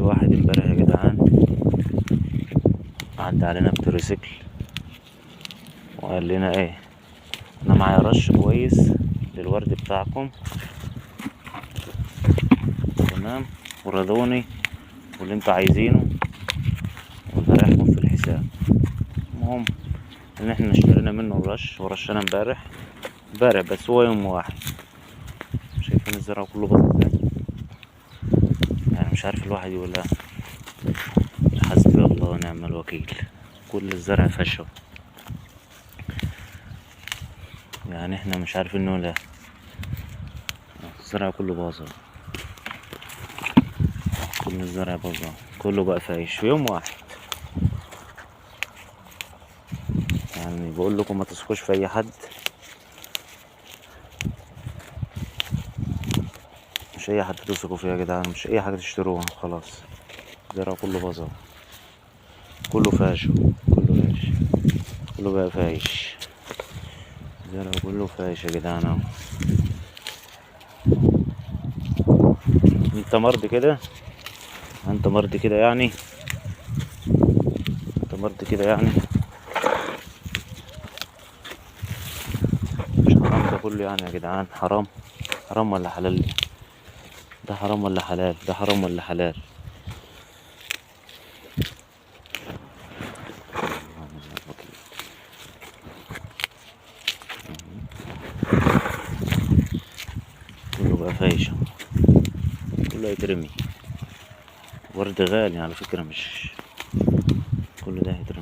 واحد امبارح يا جدعان عدى علينا بتريسيكل وقال لنا ايه، انا معايا رش كويس للورد بتاعكم، تمام، ورضوني واللي انتوا عايزينه وهريحكم في الحساب. المهم ان احنا اشترينا منه الرش ورشنا امبارح بس هو يوم واحد. شايفين الزرع كله باظ ازاي؟ يعني مش عارف الواحد يقول لا حسبي الله ونعم الوكيل، كل الزرع فشل. يعني احنا مش عارفين نقول لا، الزرع كله باظ، كل الزرع باظ، كله بقى فايش في يوم واحد. يعني بقول لكم ما تثقوش في اي حد، مش اي حد تثقوا فيه يا جدعان، مش اي حاجه تشتروها خلاص. الزرع كله باظ، كله فاش، كله بقى فايش، الزرع كله فايش يا جدعان اهو. انت مرضي كده، انت مرضي كده يعني، انت مرضي كده يعني. مش حرام ده كله يعني يا جدعان؟ حرام، حرام ولا حلال؟ ده حرام ولا حلال؟ ده حرام ولا حلال؟ كله بقى فايش، كله يترمي. ورد غالي على فكرة، مش كل ده هيترمي.